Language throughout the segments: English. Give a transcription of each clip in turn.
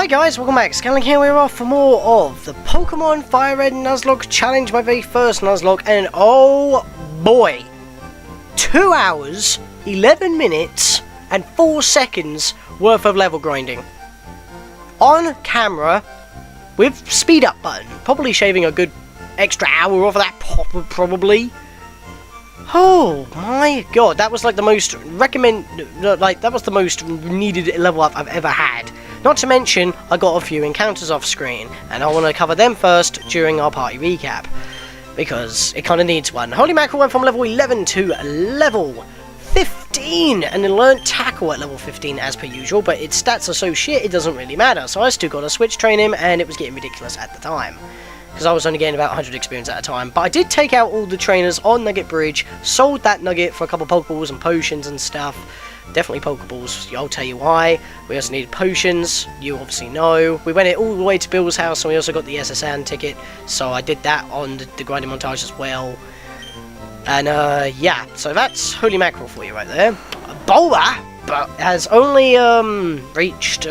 Hi guys, welcome back. Scatlink here. We're off for more of the Pokemon Fire Red Nuzlocke challenge, my very first Nuzlocke, and oh boy, 2 hours, 11 minutes, and 4 seconds worth of level grinding. On camera, with speed up button, probably shaving a good extra hour off of that probably. Oh my god, that was like the most that was the most needed level up I've ever had. Not to mention, I got a few encounters off screen, and I want to cover them first during our party recap. because it kind of needs one. Holy Mackerel went from level 11 to level 15, and then learned Tackle at level 15 as per usual, but its stats are so shit it doesn't really matter, so I still got to switch train him, and it was getting ridiculous at the time, because I was only getting about 100 experience at a time. But I did take out all the trainers on Nugget Bridge, sold that nugget for a couple of Pokeballs and potions and stuff. Definitely Pokeballs, I'll tell you why. We also needed potions, you obviously know. We went all the way to Bill's house, and we also got the SSN ticket, so I did that on the grinding montage as well. And yeah, so that's Holy Mackerel for you right there. Bulba has only reached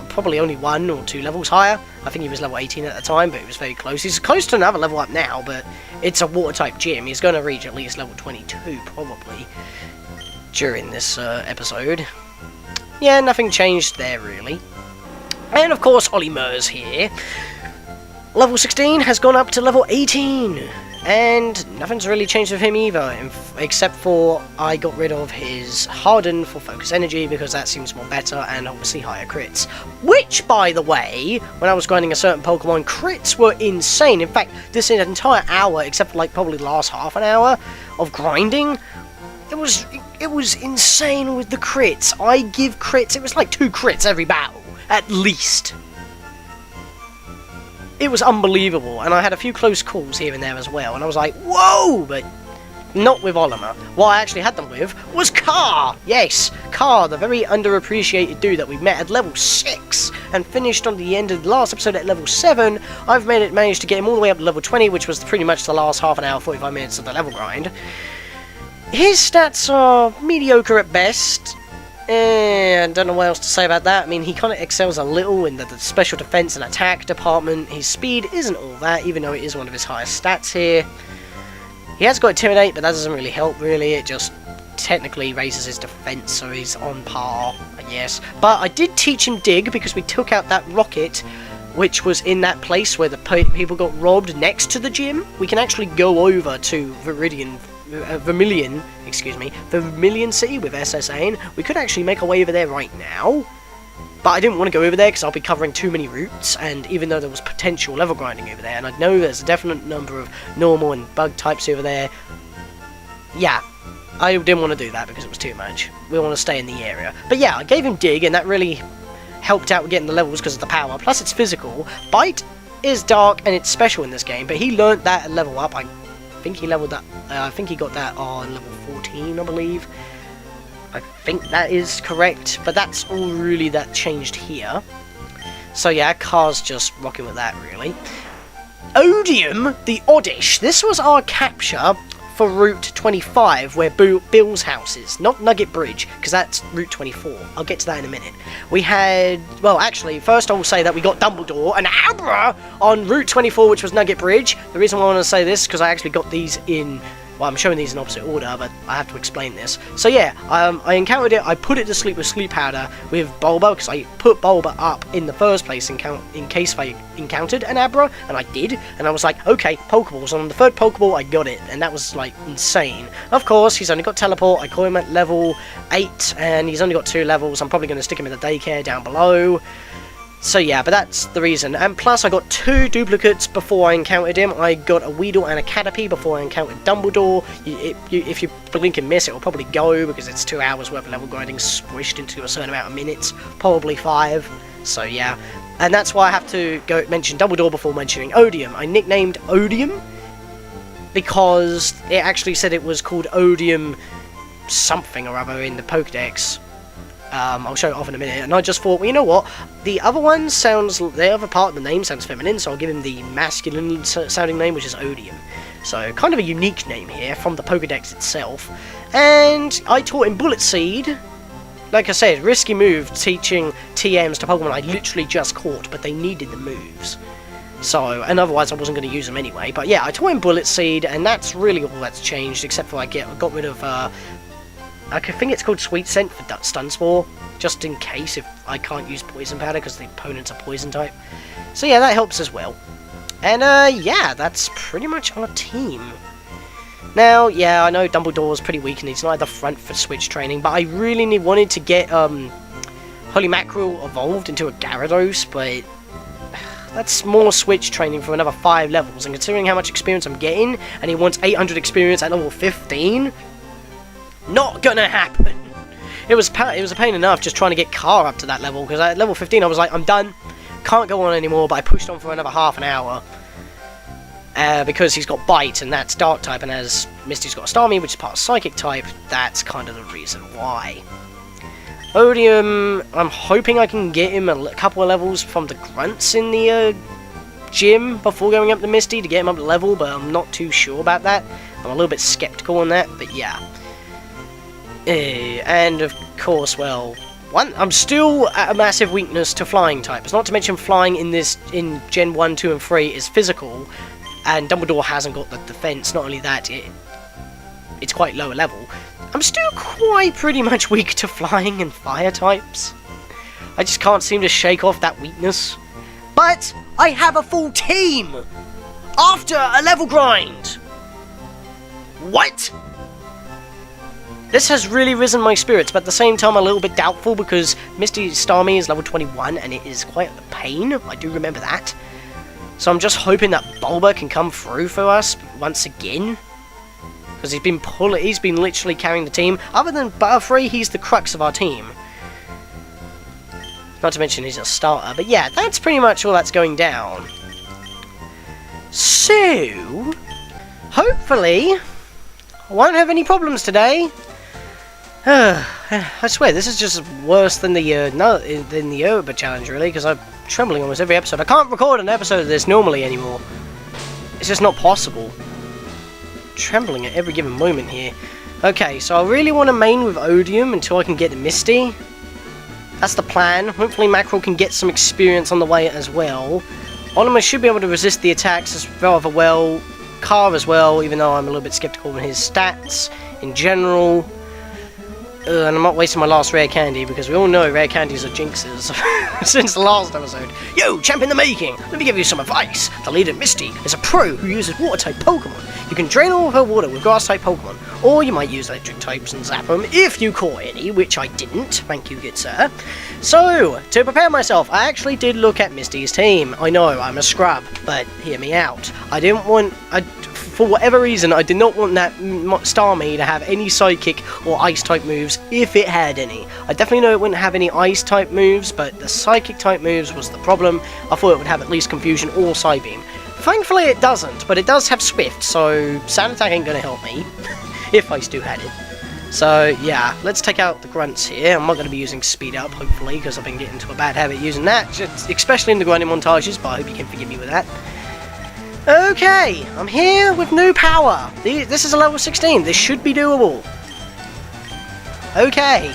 probably only 1 or 2 levels higher. I think he was level 18 at the time, but he was very close. He's close to another level up now, but it's a water type gym. He's going to reach at least level 22 probably during this episode. Yeah, nothing changed there really. And of course Olimur's here. Level 16 has gone up to level 18. And nothing's really changed with him either, except for I got rid of his Harden for Focus Energy, because that seems more better, and obviously higher crits. Which, by the way, when I was grinding a certain Pokemon, crits were insane. In fact, this entire hour, except for like probably the last half an hour of grinding, it was insane with the crits. I give crits, it was like 2 crits every battle, at least. It was unbelievable, and I had a few close calls here and there as well, and I was like, whoa, but not with Olimar. What I actually had them with was Car! Yes, Car, the very underappreciated dude that we met at level 6, and finished on the end of the last episode at level 7. I've managed to get him all the way up to level 20, which was pretty much the last half an hour, 45 minutes of the level grind. His stats are mediocre at best. I don't know what else to say about that. I mean, he kind of excels a little in the special defense and attack department. His speed isn't all that, even though it is one of his highest stats here. He has got Intimidate, but that doesn't really help, really. It just technically raises his defense, so he's on par, I guess. But I did teach him Dig, because we took out that rocket, which was in that place where the people got robbed next to the gym. We can actually go over to Vermilion City with SSA. We could actually make our way over there right now, but I didn't want to go over there because I'll be covering too many routes, and even though there was potential level grinding over there, and I know there's a definite number of normal and bug types over there, yeah, I didn't want to do that because it was too much. We want to stay in the area. But yeah, I gave him Dig, and that really helped out with getting the levels because of the power, plus it's physical. Bite is dark and it's special in this game, but he learnt that at level up. I think he leveled that. I think he got that on level 14, I believe. I think that is correct, but that's all really that changed here. So yeah, Car's just rocking with that, really. Odium, the Oddish. This was our capture for Route 25, where Bill's house is. Not Nugget Bridge, because that's Route 24. I'll get to that in a minute. We had... Well, actually, first I will say that we got Dumbledore and Abra on Route 24, which was Nugget Bridge. The reason why I want to say this is because I actually got these in... Well, I'm showing these in opposite order, but I have to explain this. So yeah, I encountered it, I put it to sleep with Sleep Powder with Bulba, because I put Bulba up in the first place in case I encountered an Abra, and I did, and I was like, okay, Pokeballs, and on the 3rd Pokeball I got it, and that was like insane. Of course, he's only got Teleport, I caught him at level 8, and he's only got 2 levels. I'm probably going to stick him in the daycare down below. So yeah, but that's the reason. And plus I got 2 duplicates before I encountered him. I got a Weedle and a Caterpie before I encountered Dumbledore. If you blink and miss, it will probably go, because it's 2 hours worth of level grinding squished into a certain amount of minutes. Probably 5. So yeah. And that's why I have to go mention Dumbledore before mentioning Odium. I nicknamed Odium because it actually said it was called Odium something or other in the Pokedex. I'll show it off in a minute, and I just thought, well, you know what, the other part of the name sounds feminine, so I'll give him the masculine sounding name, which is Odium. So, kind of a unique name here, from the Pokedex itself. And I taught him Bullet Seed. Like I said, risky move teaching TMs to Pokemon I literally just caught, but they needed the moves. So, and otherwise I wasn't going to use them anyway. But yeah, I taught him Bullet Seed, and that's really all that's changed, except for I got rid of, I think it's called Sweet Scent for Stun Spore, just in case if I can't use Poison Powder because the opponent's a Poison type. So yeah, that helps as well. And yeah, that's pretty much our team. Now, yeah, I know Dumbledore's pretty weak and he's not at the front for Switch training, but I really wanted to get Holy Mackerel evolved into a Gyarados, but That's more switch training for another 5 levels, and considering how much experience I'm getting, and he wants 800 experience at level 15, not gonna happen. It was a pain enough just trying to get Car up to that level, because at level 15 I was like, I'm done, can't go on anymore, but I pushed on for another half an hour. Because he's got Bite, and that's Dark type, and as Misty's got Starmie, which is part of Psychic type, that's kind of the reason why. Odium, I'm hoping I can get him a couple of levels from the grunts in the gym before going up to Misty to get him up to level, but I'm not too sure about that. I'm a little bit skeptical on that, but yeah. And of course, well, I'm still at a massive weakness to flying types. Not to mention flying in Gen 1, 2, and 3 is physical, and Dumbledore hasn't got the defense. Not only that, it's quite lower level. I'm still quite pretty much weak to flying and fire types. I just can't seem to shake off that weakness. But I have a full team after a level grind. What? This has really risen my spirits, but at the same time I'm a little bit doubtful because Misty Starmie is level 21 and it is quite a pain. I do remember that. So I'm just hoping that Bulba can come through for us once again. Because he's been literally carrying the team. Other than Butterfree, he's the crux of our team. Not to mention he's a starter. But yeah, that's pretty much all that's going down. So, hopefully, I won't have any problems today. I swear, this is just worse than the Yoruba challenge, really, because I'm trembling almost every episode. I can't record an episode of this normally anymore. It's just not possible. Trembling at every given moment here. Okay, so I really want to main with Odium until I can get to Misty. That's the plan. Hopefully Mackerel can get some experience on the way as well. Olimar should be able to resist the attacks as rather well. Car as well, even though I'm a little bit skeptical on his stats in general. And I'm not wasting my last rare candy because we all know rare candies are jinxes since the last episode. Yo, champ in the making! Let me give you some advice. The leader Misty is a pro who uses water-type Pokemon. You can drain all of her water with grass-type Pokemon, or you might use electric types and zap them if you caught any, which I didn't. Thank you, good sir. So, to prepare myself, I actually did look at Misty's team. I know, I'm a scrub, but hear me out. For whatever reason, I did not want that Starmie to have any Psychic or Ice-type moves, if it had any. I definitely know it wouldn't have any Ice-type moves, but the Psychic-type moves was the problem. I thought it would have at least Confusion or Psybeam. Thankfully it doesn't, but it does have Swift, so Sand Attack ain't gonna help me, if Ice 2 had it. So, yeah, let's take out the grunts here. I'm not going to be using Speed Up, hopefully, because I've been getting into a bad habit using that, especially in the grinding montages, but I hope you can forgive me with that. Okay, I'm here with new power. This is a level 16. This should be doable. Okay.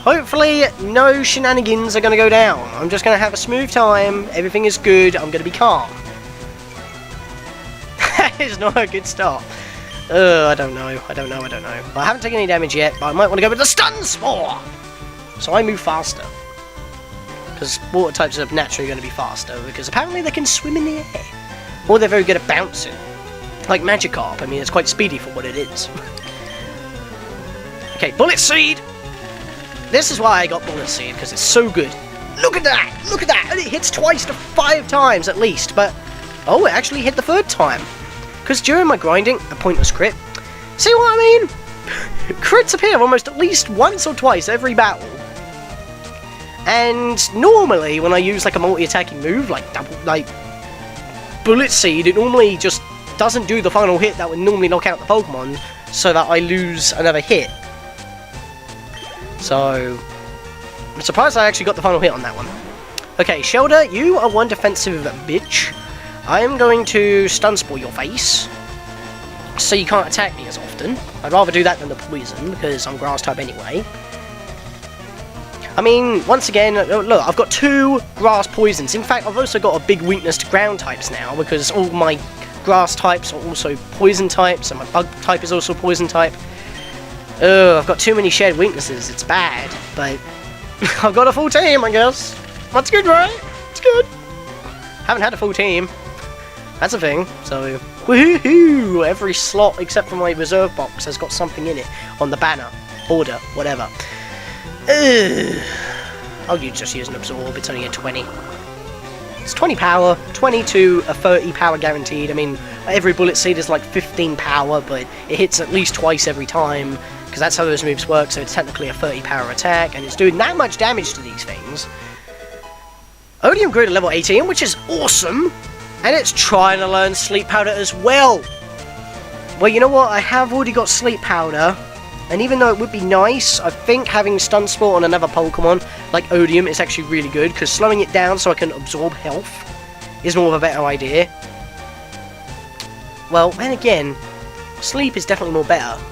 Hopefully, no shenanigans are going to go down. I'm just going to have a smooth time. Everything is good. I'm going to be calm. That is not a good start. I don't know. But I haven't taken any damage yet, but I might want to go with the Stun Spore. So I move faster. Because water types are naturally going to be faster, because apparently they can swim in the air. Or they're very good at bouncing. Like Magikarp, I mean, it's quite speedy for what it is. Okay, Bullet Seed! This is why I got Bullet Seed, because it's so good. Look at that! Look at that! And it hits twice to 5 times at least, but... Oh, it actually hit the 3rd time. Because during my grinding, a pointless crit. See what I mean? Crits appear almost at least once or twice every battle. And normally, when I use like a multi-attacking move, like Bullet Seed, it normally just doesn't do the final hit that would normally knock out the Pokemon, so that I lose another hit. So, I'm surprised I actually got the final hit on that one. Okay, Shelter, you are one defensive bitch. I am going to Stun Spore your face, so you can't attack me as often. I'd rather do that than the Poison, because I'm Grass type anyway. I mean, once again, look, I've got 2 grass poisons. In fact, I've also got a big weakness to ground types now, because all my grass types are also poison types, and my bug type is also poison type. I've got too many shared weaknesses, it's bad, but I've got a full team, I guess. That's good, right? It's good. Haven't had a full team. That's a thing, so woohoo! Every slot except for my reserve box has got something in it on the banner, order, whatever. I'll just use an Absorb, it's only a 20. It's 20 power, 20 to a 30 power guaranteed. I mean, every bullet seed is like 15 power, but it hits at least twice every time, because that's how those moves work, so it's technically a 30 power attack, and it's doing that much damage to these things. Odium grew to level 18, which is awesome, and it's trying to learn Sleep Powder as well. Well, you know what, I have already got Sleep Powder, and even though it would be nice, I think having Stun Sport on another Pokemon, like Odium, is actually really good, because slowing it down so I can absorb health is more of a better idea. Well, then again, Sleep is definitely more better.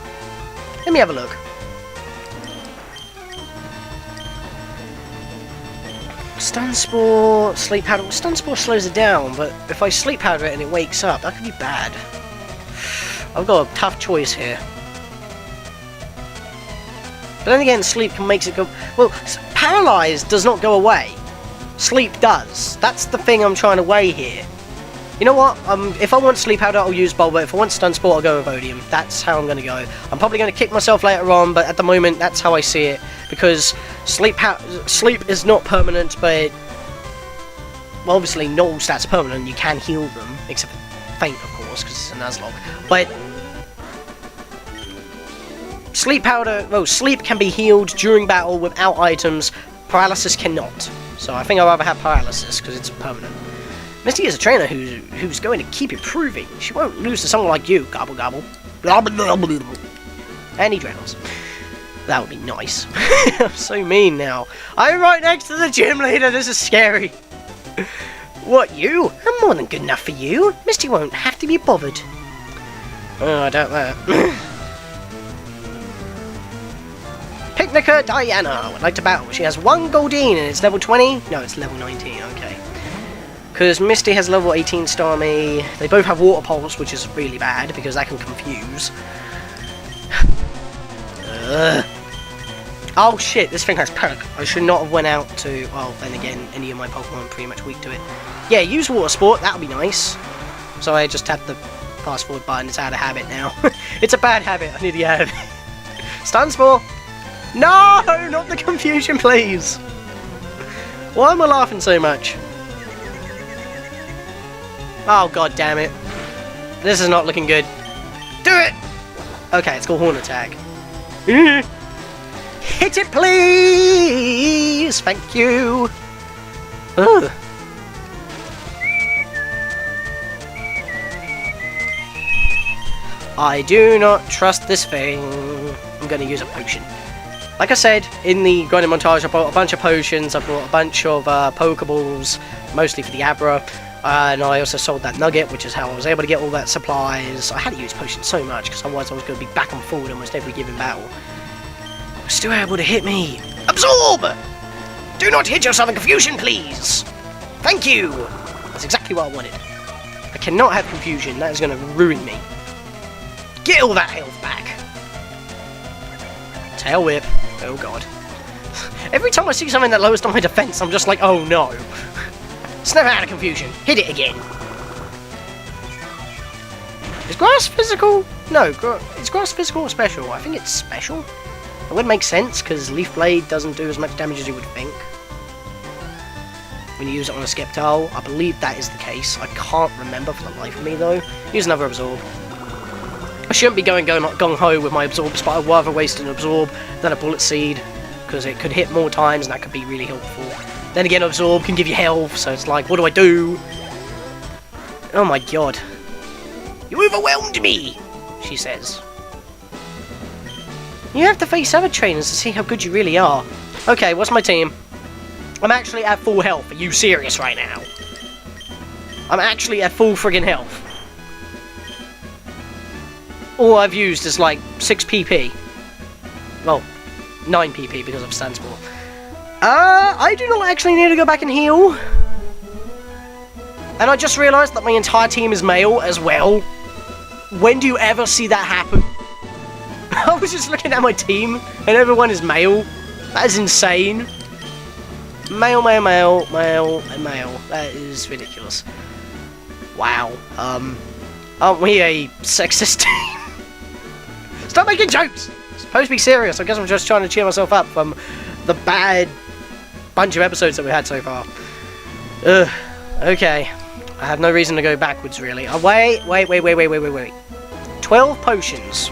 Let me have a look. Stun Sport, Sleep Powder. Stun Sport slows it down, but if I Sleep Powder it and it wakes up, that could be bad. I've got a tough choice here. But then again, Sleep makes it go... Well, Paralyzed does not go away. Sleep does. That's the thing I'm trying to weigh here. You know what? If I want Sleep Powder, I'll use Bulba. If I want Stun Sport, I'll go with Odium. That's how I'm going to go. I'm probably going to kick myself later on, but at the moment, that's how I see it. Because Sleep is not permanent, but... Well, obviously, not all stats are permanent. You can heal them, except for Faint, of course, because it's a Nuzlocke. But... Sleep Powder, well, Sleep can be healed during battle without items. Paralysis cannot. So I think I'd rather have Paralysis, because it's permanent. Misty is a trainer who's going to keep improving. She won't lose to someone like you. Gobble, gobble. And he drowns. That would be nice. I'm so mean now. I'm right next to the gym leader. This is scary. What, you? I'm more than good enough for you. Misty won't have to be bothered. Oh, I doubt that. Picnica Diana would like to battle. She has 1 Goldeen and it's level 20? No, it's level 19, okay. Because Misty has level 18 Starmie. They both have Water Pulse, which is really bad because that can confuse. Oh shit, this thing has perk. I should not have went out to... Well, then again, any of my Pokemon are pretty much weak to it. Yeah, use Water Sport, that would be nice. So I just tapped the fast forward button. It's out of habit now. It's a bad habit, I need to get out of it. Stun Spore! No! Not the confusion, please! Why am I laughing so much? Oh, god damn it. This is not looking good. Do it! Okay, it's called Horn Attack. Hit it, please! Thank you! Ugh. I do not trust this thing. I'm gonna use a potion. Like I said, in the grinding montage, I bought a bunch of potions, I bought a bunch of Pokeballs, mostly for the Abra, and I also sold that nugget, which is how I was able to get all that supplies. I had to use potions so much, because otherwise I was going to be back and forward almost every given battle. Still able to hit me. Absorb! Do not hit yourself in confusion, please! Thank you! That's exactly what I wanted. I cannot have confusion, that is going to ruin me. Get all that health back! Tail whip. Oh god. Every time I see something that lowers down my defense, I'm just like, oh no. Snap out of confusion. Hit it again. Is grass physical? No, is grass physical or special? I think it's special. It would make sense, because Leaf Blade doesn't do as much damage as you would think. When you use it on a Sceptile, I believe that is the case. I can't remember for the life of me, though. Use another Absorb. I shouldn't be going gung-ho with my Absorbs, but I'd rather waste an Absorb than a Bullet Seed, because it could hit more times, and that could be really helpful. Then again, Absorb can give you health, so it's like, what do I do? Oh my god. You overwhelmed me, she says. You have to face other trainers to see how good you really are. Okay, what's my team? I'm actually at full health. Are you serious right now? I'm actually at full friggin' health. All I've used is like 6 PP. Well, 9 PP because of Stun Sport. I do not actually need to go back and heal. And I just realised that my entire team is male as well. When do you ever see that happen? I was just looking at my team and everyone is male. That is insane. Male, male, male, male, and male. That is ridiculous. Wow. Aren't we a sexist team? Stop making jokes! I'm supposed to be serious. I guess I'm just trying to cheer myself up from the bad bunch of episodes that we had so far. Ugh. Okay. I have no reason to go backwards, really. Wait. 12 potions.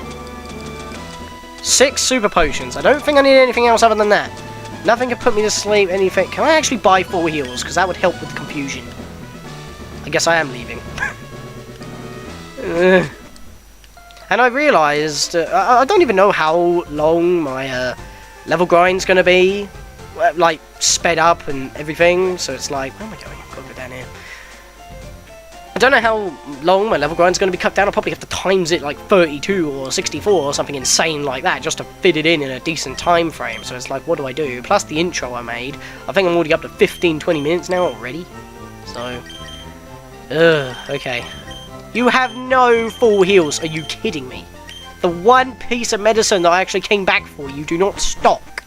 6 super potions. I don't think I need anything else other than that. Nothing can put me to sleep, anything. Can I actually buy 4 heals? Because that would help with the confusion. I guess I am leaving. And I realised, I don't even know how long my level grind's going to be. Like, sped up and everything. So it's like, where am I going? I've got to go down here. I don't know how long my level grind's going to be cut down. I'll probably have to times it like 32 or 64 or something insane like that just to fit it in a decent time frame. So it's like, what do I do? Plus the intro I made. I think I'm already up to 15-20 minutes now already. So, okay. You have no full heals. Are you kidding me? The one piece of medicine that I actually came back for, you do not stock.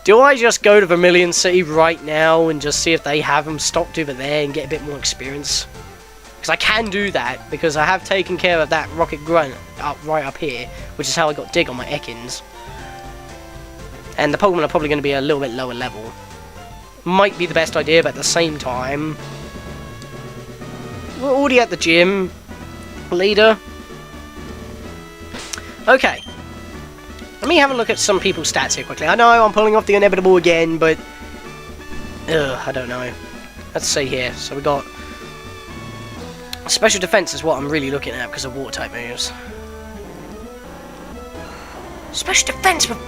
Do I just go to Vermilion City right now and just see if they have them stocked over there and get a bit more experience? Because I can do that, because I have taken care of that Rocket Grunt right up here, which is how I got Dig on my Ekans. And the Pokemon are probably going to be a little bit lower level. Might be the best idea, but at the same time, we're already at the gym, leader. Okay. Let me have a look at some people's stats here quickly. I know I'm pulling off the inevitable again, but I don't know. Let's see here. So we got special defense is what I'm really looking at because of water type moves. Special defense with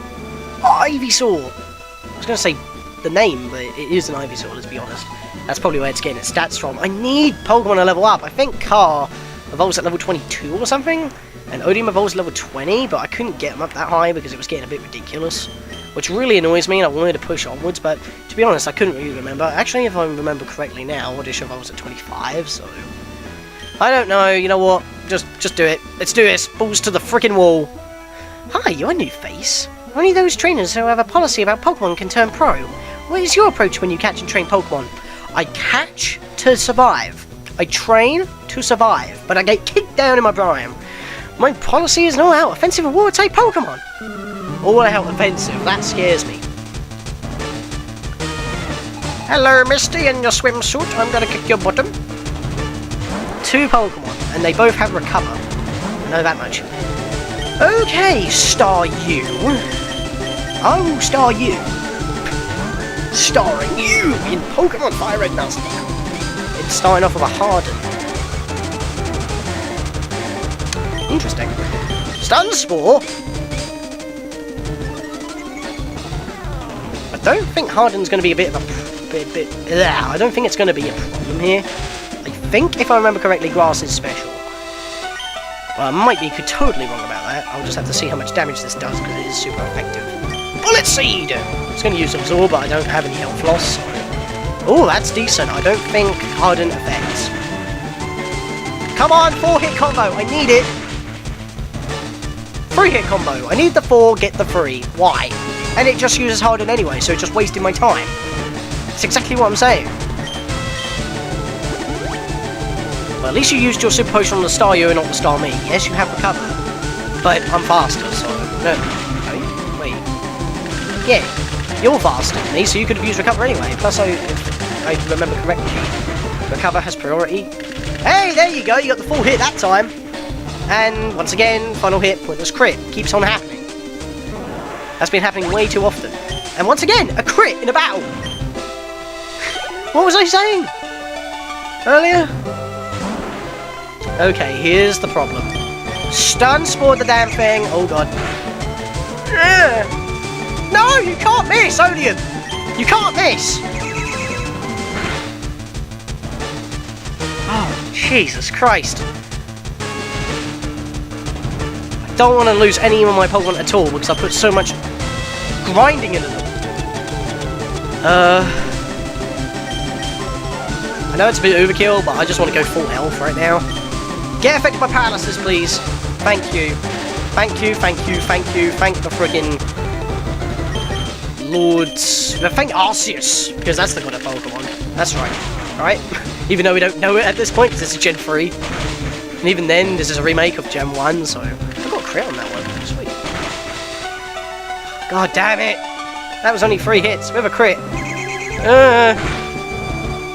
Ivysaur. I was going to say the name, but it is an Ivysaur, let's be honest. That's probably where it's getting its stats from. I need Pokemon to level up. I think Car evolves at level 22 or something, and Odium evolves at level 20, but I couldn't get them up that high because it was getting a bit ridiculous, which really annoys me, and I wanted to push onwards, but to be honest, I couldn't really remember. Actually, if I remember correctly now, Oddish evolves at 25, so I don't know. You know what? Just do it. Let's do this. Balls to the freaking wall. Hi, you're a new face. Only those trainers who have a policy about Pokemon can turn pro. What is your approach when you catch and train Pokemon? I catch to survive. I train to survive, but I get kicked down in my prime. My policy is no out offensive or water type Pokemon. All out offensive, that scares me. Hello, Misty, in your swimsuit. I'm gonna kick your bottom. 2 Pokemon, and they both have recover. I know that much. Okay, Staryu. Oh, Staryu. Starring you in Pokemon Fire Red Nuzlocke. It's starting off with a Harden. Interesting. Stun Spore. I don't think Harden's going to be a bit of a... I don't think it's going to be a problem here. I think, if I remember correctly, Grass is special. Well, I might be totally wrong about that. I'll just have to see how much damage this does, because it is super effective. Bullet Seed! I was going to use Absorb, but I don't have any health loss. So. Oh, that's decent. I don't think Harden affects. Come on, 4-hit combo. I need it. 3-hit combo. I need the 4, get the 3. Why? And it just uses Harden anyway, so it's just wasting my time. That's exactly what I'm saying. Well, at least you used your Super Potion on the Staryu and not the Starmie. Yes, you have recover. But I'm faster, so... No. Wait. Yeah, you're faster than me, so you could have used Recover anyway. Plus, if I remember correctly, Recover has priority. Hey, there you go, you got the full hit that time. And, once again, final hit, pointless crit. Keeps on happening. That's been happening way too often. And once again, a crit in a battle. What was I saying earlier? Okay, here's the problem. Stun Spore the damn thing. Oh god. No, you can't miss, Odium. You can't miss. Oh, Jesus Christ. I don't want to lose any of my Pokemon at all because I put so much grinding into them. I know it's a bit overkill, but I just want to go full health right now. Get affected by paralysis, please. Thank you. Thank you, thank you, thank you. Thank the friggin' Lords. Thank Arceus, because that's the god of Pokemon. That's right. Alright? Even though we don't know it at this point, because this is Gen 3. And even then, this is a remake of Gen 1, so... I got a crit on that one. Sweet. God damn it! That was only 3 hits with a crit.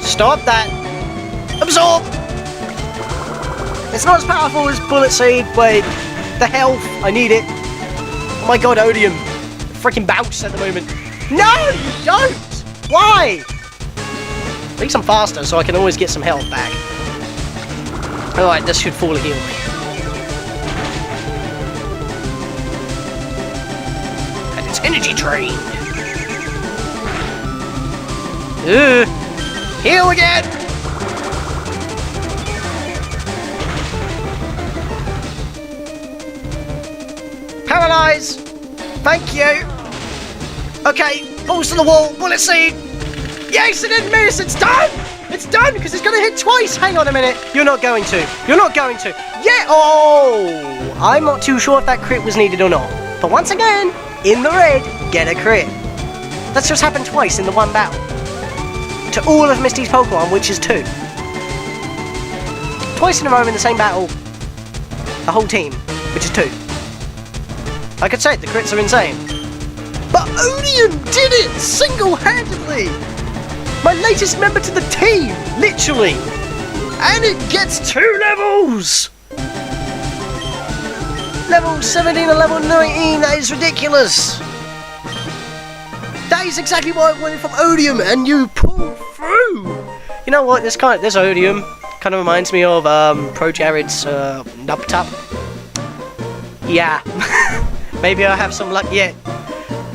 Stop that! Absorb! It's not as powerful as Bullet Seed, but the health, I need it. Oh my god, Odium. Freaking bounce at the moment. No, you don't! Why? At least I'm faster, so I can always get some health back. Alright, this should fully heal me. And it's energy drain. Heal again! Paralyze! Thank you! Okay, balls to the wall, Bullet Seed! Yes, it didn't miss! It's done! It's done, because it's going to hit twice! Hang on a minute. You're not going to. You're not going to. Yeah! Oh! I'm not too sure if that crit was needed or not. But once again, in the red, get a crit. That's just happened twice in the one battle. To all of Misty's Pokemon, which is 2. Twice in a row in the same battle. The whole team, which is 2. Like I said, the crits are insane. But Odium did it single-handedly! My latest member to the team, literally! And it gets 2 levels! Level 17 and level 19, that is ridiculous! That is exactly what I wanted from Odium, and you pulled through! You know what, this Odium kind of reminds me of Pro Jared's Nub Tap. Yeah. Maybe I'll have some luck yet.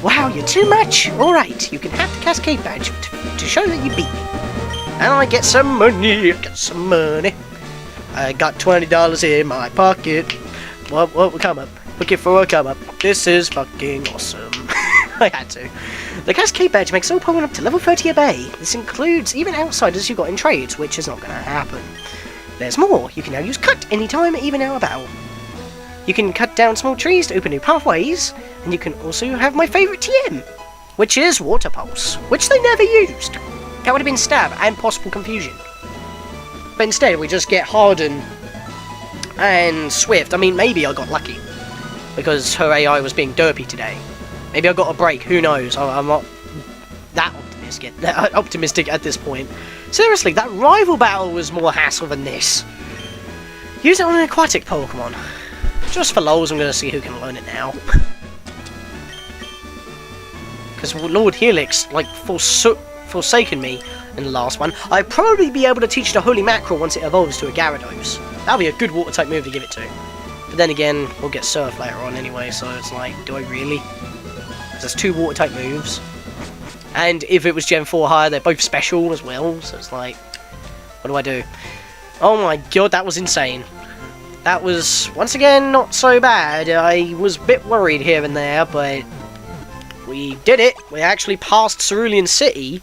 Wow, you're too much. Alright, you can have the Cascade Badge to show that you beat me. And I get some money. I got $20 in my pocket. What will come up? Looking for a come up. This is fucking awesome. I had to. The Cascade Badge makes all Pokemon up to level 30 obey. This includes even outsiders you got in trades, which is not going to happen. There's more. You can now use Cut anytime, even out about. You can cut down small trees to open new pathways, and you can also have my favourite TM, which is Water Pulse, which they never used. That would have been Stab and possible confusion. But instead, we just get Harden and Swift. I mean, maybe I got lucky, because her AI was being derpy today. Maybe I got a break, who knows? I'm not that optimistic at this point. Seriously, that rival battle was more hassle than this. Use it on an aquatic Pokemon. Just for lols, I'm going to see who can learn it now. Because Lord Helix, like, forsaken me in the last one. I'd probably be able to teach the Holy Mackerel once it evolves to a Gyarados. That'll be a good water-type move to give it to. But then again, we'll get Surf later on anyway, so it's like, do I really? Because there's 2 water-type moves. And if it was Gen 4 higher, they're both special as well, so it's like, what do I do? Oh my god, that was insane. That was, once again, not so bad. I was a bit worried here and there, but we did it. We actually passed Cerulean City.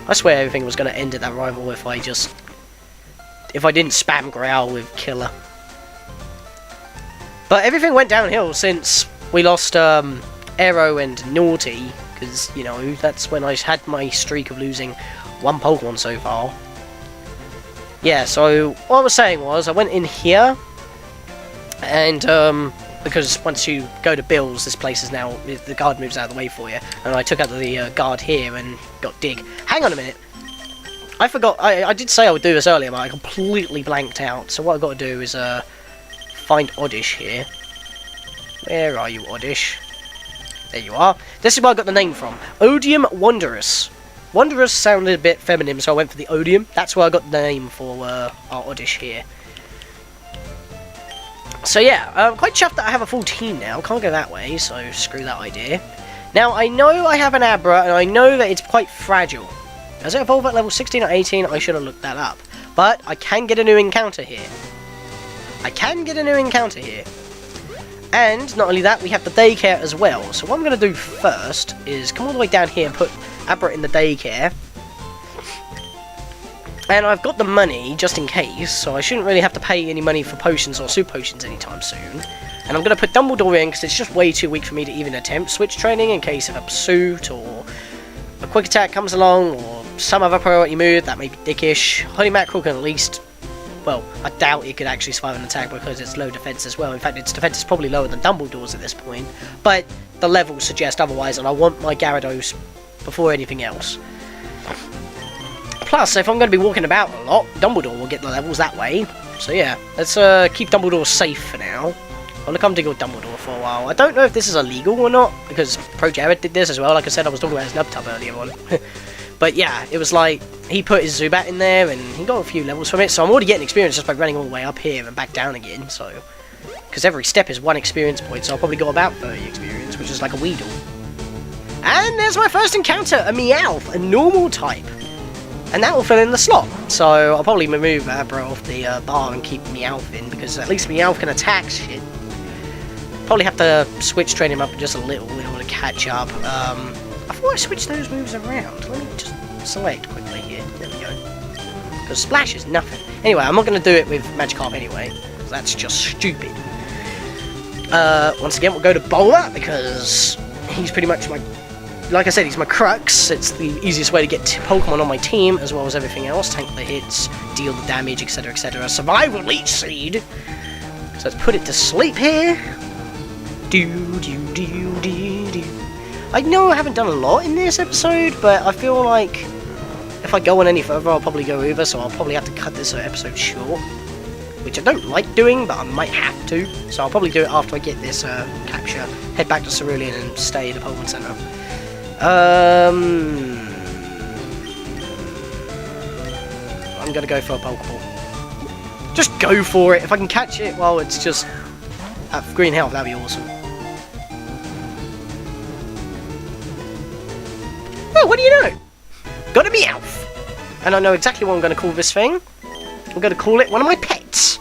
I swear everything was going to end at that rival if I didn't spam Growl with Killer. But everything went downhill since we lost Aero and Naughty, because, you know, that's when I had my streak of losing 1 Pokemon so far. Yeah, so what I was saying was, I went in here, and because once you go to Bill's, this place is now, the guard moves out of the way for you, and I took out the guard here and got Dig. Hang on a minute, I forgot, I did say I would do this earlier, but I completely blanked out, so what I've got to do is find Oddish here. Where are you, Oddish? There you are. This is where I got the name from, Odium Wondrous. Wondrous sounded a bit feminine, so I went for the Odium. That's where I got the name for our Oddish here. So yeah, I'm quite chuffed that I have a full team now. Can't go that way, so screw that idea. Now, I know I have an Abra, and I know that it's quite fragile. Does it evolve at level 16 or 18? I should have looked that up. But I can get a new encounter here. And not only that, we have the daycare as well. So what I'm going to do first is come all the way down here and put Abra in the daycare. And I've got the money, just in case, so I shouldn't really have to pay any money for potions or super potions anytime soon. And I'm going to put Dumbledore in, because it's just way too weak for me to even attempt switch training, in case of a pursuit, or a quick attack comes along, or some other priority move that may be dickish. Holy Mackerel can at least, well, I doubt it could actually survive an attack, because it's low defense as well. In fact, its defense is probably lower than Dumbledore's at this point, but the levels suggest otherwise, and I want my Gyarados before anything else. Plus, if I'm going to be walking about a lot, Dumbledore will get the levels that way. So yeah, let's keep Dumbledore safe for now. I'll look to go with Dumbledore for a while. I don't know if this is illegal or not, because Pro Jared did this as well. Like I said, I was talking about his Nub Tub earlier on. But yeah, it was like, he put his Zubat in there, and he got a few levels from it, so I'm already getting experience just by running all the way up here and back down again, so... Because every step is 1 experience point, so I'll probably got about 30 experience, which is like a Weedle. And there's my first encounter, a Meowth, a normal type. And that will fill in the slot. So I'll probably remove Abra off the bar and keep Meowth in, because at least Meowth can attack shit. Probably have to switch train him up just a little in order to catch up. I thought I switched those moves around. Let me just select quickly here. There we go. Because Splash is nothing. Anyway, I'm not going to do it with Magikarp anyway, because that's just stupid. Once again, we'll go to Bowler, because he's pretty much my... Like I said, he's my crux. It's the easiest way to get Pokemon on my team, as well as everything else. Tank the hits, deal the damage, etc, etc. Survival Leech Seed! So let's put it to sleep here. I know I haven't done a lot in this episode, but I feel like if I go on any further, I'll probably go over, so I'll probably have to cut this episode short. Which I don't like doing, but I might have to. So I'll probably do it after I get this capture. Head back to Cerulean and stay at the Pokemon Center. I'm gonna go for a Pokeball. Just go for it. If I can catch it while it's just at green health, that'd be awesome. Oh, what do you know? Got a Meowth. And I know exactly what I'm gonna call this thing. I'm gonna call it one of my pets.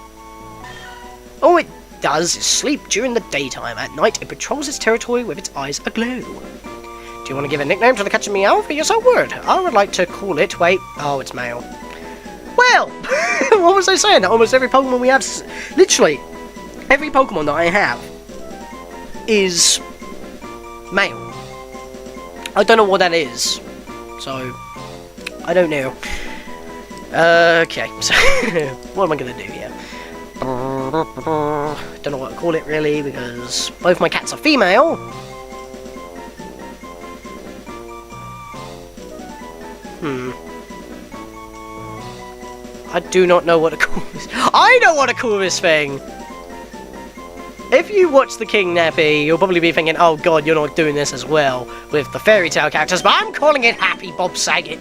All it does is sleep during the daytime. At night, it patrols its territory with its eyes aglow. Do you want to give a nickname to the catching Meowth? Yes, I would. I would like to call it... Wait. Oh, it's male. Well, what was I saying? Almost every Pokemon we have... Literally, every Pokemon that I have is male. I don't know what that is. So, I don't know. Okay, so what am I going to do here? Don't know what to call it really, because both my cats are female. I do not know what to call this. I know what to call this thing! If you watch The King Nappy, you'll probably be thinking, oh god, you're not doing this as well with the fairy tale characters, but I'm calling it Happy Bob Saget.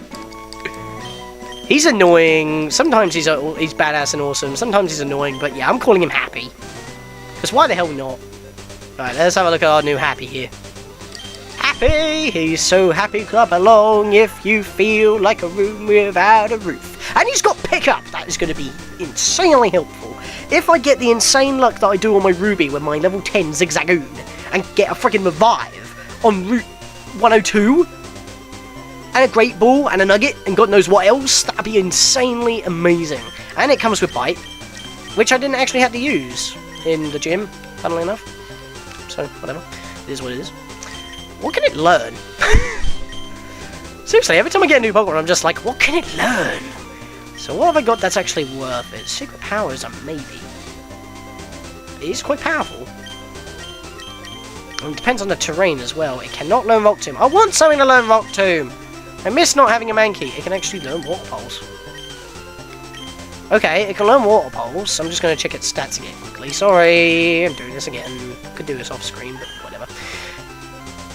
He's annoying, sometimes he's badass and awesome, sometimes he's annoying, but yeah, I'm calling him Happy. Because why the hell not? Right, let's have a look at our new Happy here. Happy, he's so happy, clap along if you feel like a room without a roof. And he's got pickup, that is going to be insanely helpful. If I get the insane luck that I do on my Ruby with my level 10 Zigzagoon, and get a freaking Revive on Route 102, and a Great Ball, and a Nugget, and God knows what else, that'd be insanely amazing. And it comes with Bite, which I didn't actually have to use in the gym, funnily enough. So, whatever. It is what it is. What can it learn? Seriously, every time I get a new Pokemon, I'm just like, what can it learn? So what have I got that's actually worth it? Secret Power is a maybe. It is quite powerful. And it depends on the terrain as well. It cannot learn Rock Tomb. I want something to learn Rock Tomb! I miss not having a Mankey. It can actually learn Water Pulse. Okay, it can learn Water Pulse. I'm just going to check its stats again quickly. Sorry, I'm doing this again. Could do this off screen, but whatever.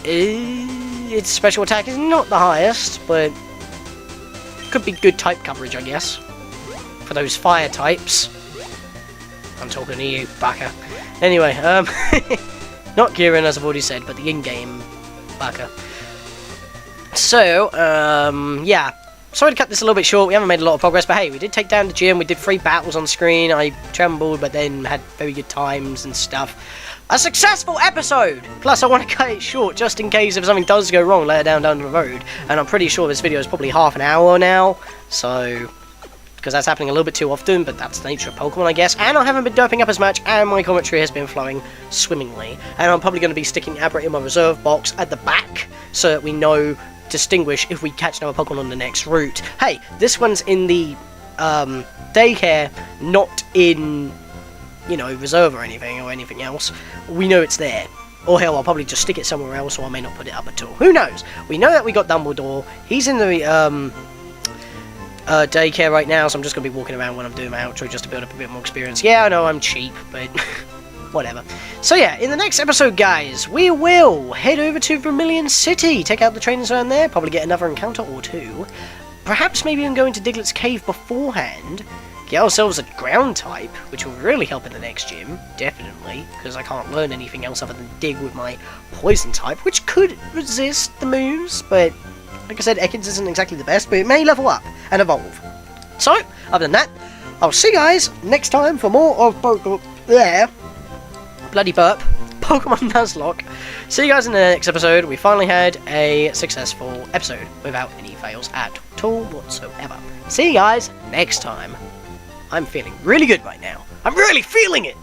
Its special attack is not the highest, but could be good type coverage, I guess. For those fire types. I'm talking to you, baka. Anyway, not Kieran, as I've already said, but the in-game baka. So, yeah. Sorry to cut this a little bit short, we haven't made a lot of progress, but hey, we did take down the gym, we did 3 battles on screen, I trembled, but then had very good times and stuff. A successful episode! Plus, I want to cut it short, just in case if something does go wrong later down the road. And I'm pretty sure this video is probably half an hour now, so... Because that's happening a little bit too often, but that's the nature of Pokemon, I guess. And I haven't been doping up as much, and my commentary has been flowing swimmingly. And I'm probably going to be sticking Abra in my reserve box at the back, so that we know, distinguish if we catch another Pokemon on the next route. Hey, this one's in the daycare, not in, you know, reserve or anything else. We know it's there. Or hell, I'll probably just stick it somewhere else, or I may not put it up at all. Who knows? We know that we got Dumbledore. He's in the daycare right now, so I'm just going to be walking around when I'm doing my outro just to build up a bit more experience. Yeah, I know I'm cheap, but whatever. So yeah, in the next episode, guys, we will head over to Vermilion City, take out the trainers around there, probably get another encounter or two. Perhaps maybe even go into Diglett's cave beforehand, get ourselves a ground type, which will really help in the next gym, definitely, because I can't learn anything else other than dig with my poison type, which could resist the moves, but like I said, Ekans isn't exactly the best, but it may level up and evolve. So, other than that, I'll see you guys next time for more of bloody burp, Pokemon Nuzlocke. See you guys in the next episode. We finally had a successful episode without any fails at all whatsoever. See you guys next time. I'm feeling really good right now. I'm really feeling it!